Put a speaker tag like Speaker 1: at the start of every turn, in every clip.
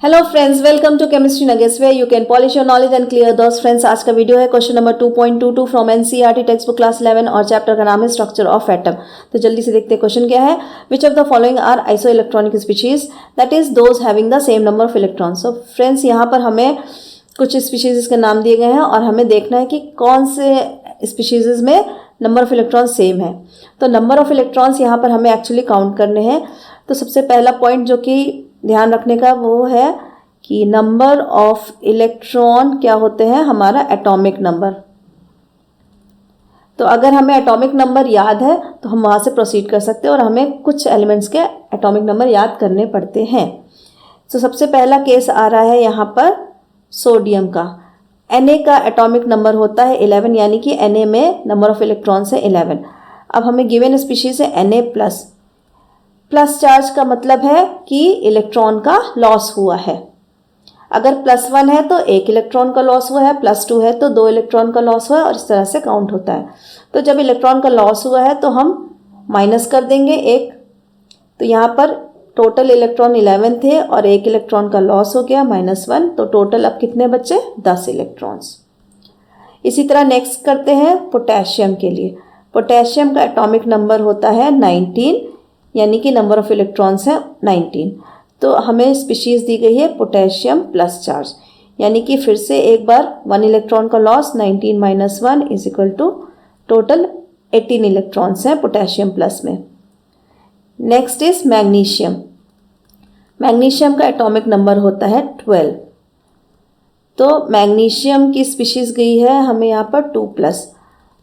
Speaker 1: Hello friends, welcome to chemistry nuggets where you can polish your knowledge and clear दोस्त। Friends, आज का video है question number 2.22 from NCERT text book class 11 और chapter का नाम है स्ट्रक्चर ऑफ एटम। तो जल्दी से देखते हैं क्वेश्चन क्या है। Which of the following are iso electronic species, that is those having the same number of electrons. So friends, यहाँ पर हमें कुछ स्पीशीज के नाम दिए गए हैं और हमें देखना है कि कौन से स्पीशीज में नंबर ऑफ इलेक्ट्रॉन्स सेम है। तो नंबर ऑफ इलेक्ट्रॉन्स यहाँ पर हमें एक्चुअली काउंट करने हैं। तो सबसे पहला पॉइंट जो कि ध्यान रखने का वो है कि नंबर ऑफ इलेक्ट्रॉन क्या होते हैं, हमारा एटॉमिक नंबर। तो अगर हमें एटॉमिक नंबर याद है तो हम वहाँ से प्रोसीड कर सकते हैं और हमें कुछ एलिमेंट्स के एटॉमिक नंबर याद करने पड़ते हैं। तो सबसे पहला केस आ रहा है यहाँ पर सोडियम का। Na का एटॉमिक नंबर होता है 11, यानी कि Na में नंबर ऑफ इलेक्ट्रॉन्स है 11। अब हमें गिवन स्पीशीज है Na प्लस। प्लस चार्ज का मतलब है कि इलेक्ट्रॉन का लॉस हुआ है। अगर +1 है तो 1 इलेक्ट्रॉन का लॉस हुआ है, +2 है तो 2 इलेक्ट्रॉन का लॉस हुआ है और इस तरह से काउंट होता है। तो जब इलेक्ट्रॉन का लॉस हुआ है तो हम माइनस कर देंगे 1। तो यहाँ पर टोटल इलेक्ट्रॉन 11 थे और 1 इलेक्ट्रॉन का लॉस हो गया -1, तो टोटल अब कितने बचे, 10 इलेक्ट्रॉन्स। इसी तरह नेक्स्ट करते हैं पोटेशियम के लिए। पोटेशियम का एटॉमिक नंबर होता है 19, यानी कि नंबर ऑफ इलेक्ट्रॉन्स है 19। तो हमें स्पीशीज दी गई है पोटेशियम प्लस चार्ज, यानी कि फिर से एक बार 1 इलेक्ट्रॉन का loss, 19 - 1 is equal to total 18 electrons हैं पोटेशियम प्लस में। Next is magnesium. मैग्नीशियम का एटॉमिक नंबर होता है 12। तो मैग्नीशियम की स्पीशीज गई है हमें यहाँ पर 2+,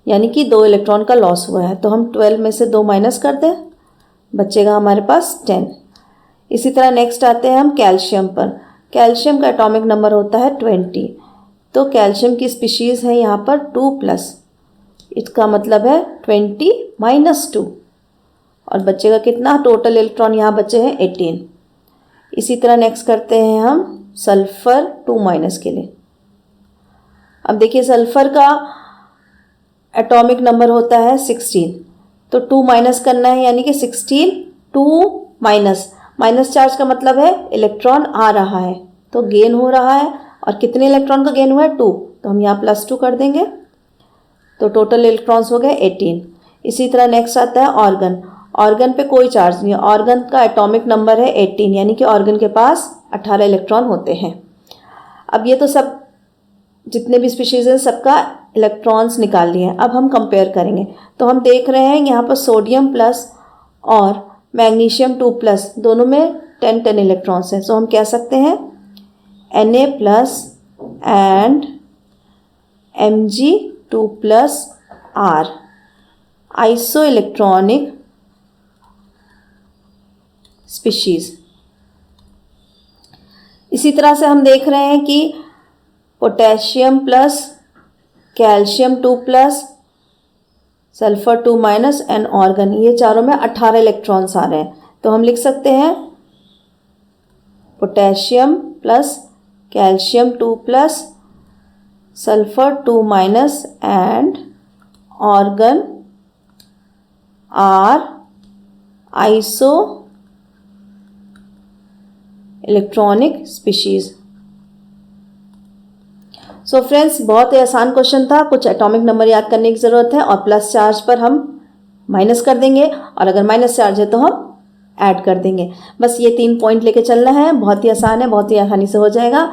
Speaker 1: यानी कि 2 इलेक्ट्रॉन का लॉस हुआ है। तो हम 12 में से 2 माइनस कर दें, बचेगा हमारे पास 10। इसी तरह नेक्स्ट आते हैं हम कैल्शियम पर। कैल्शियम का एटॉमिक नंबर होता है 20। तो कैल्शियम की स्पीशीज़ है यहाँ पर 2+, इसका मतलब है 20 - 2 और बचेगा कितना, टोटल इलेक्ट्रॉन यहाँ बचे हैं 18। इसी तरह नेक्स्ट करते हैं हम सल्फर 2- के लिए। अब देखिए सल्फर का एटॉमिक नंबर होता है 16। तो 2 माइनस करना है, यानी कि 16 2 माइनस चार्ज का मतलब है इलेक्ट्रॉन आ रहा है तो गेन हो रहा है। और कितने इलेक्ट्रॉन का गेन हुआ है, 2, तो हम यहाँ +2 कर देंगे तो टोटल इलेक्ट्रॉन्स हो गए 18। इसी तरह नेक्स्ट आता है ऑर्गन। ऑर्गन पे कोई चार्ज नहीं है, ऑर्गन का एटॉमिक नंबर है 18, यानी कि ऑर्गन के पास 18 इलेक्ट्रॉन होते हैं। अब ये तो सब जितने भी स्पीशीज़ हैं सबका इलेक्ट्रॉन्स निकाल लिए हैं। अब हम कंपेयर करेंगे तो हम देख रहे हैं यहाँ पर सोडियम प्लस और मैग्नीशियम 2+, दोनों में 10 इलेक्ट्रॉन्स हैं। सो हम कह सकते हैं Na plus and Mg2+ are iso electronic species. इसी तरह से हम देख रहे हैं कि potassium plus, calcium 2+, sulphur 2- and argon, ये चारों में 18 इलेक्ट्रॉन्स आ रहे हैं। तो हम लिख सकते हैं potassium plus, calcium 2+, sulphur 2- and argon are iso electronic species. So friends, बहुत ही आसान क्वेश्चन था। कुछ एटॉमिक नंबर याद करने की ज़रूरत है और प्लस चार्ज पर हम माइनस कर देंगे और अगर माइनस चार्ज है तो हम ऐड कर देंगे। बस ये 3 पॉइंट लेके चलना है, बहुत ही आसान है, बहुत ही आसानी से हो जाएगा।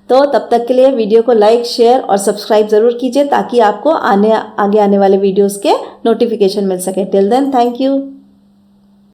Speaker 1: तो तब तक के लिए वीडियो को लाइक, शेयर और सब्सक्राइब ज़रूर कीजिए ताकि आपको आगे आने वाले वीडियोज़ के नोटिफिकेशन मिल सके। Till then, thank you.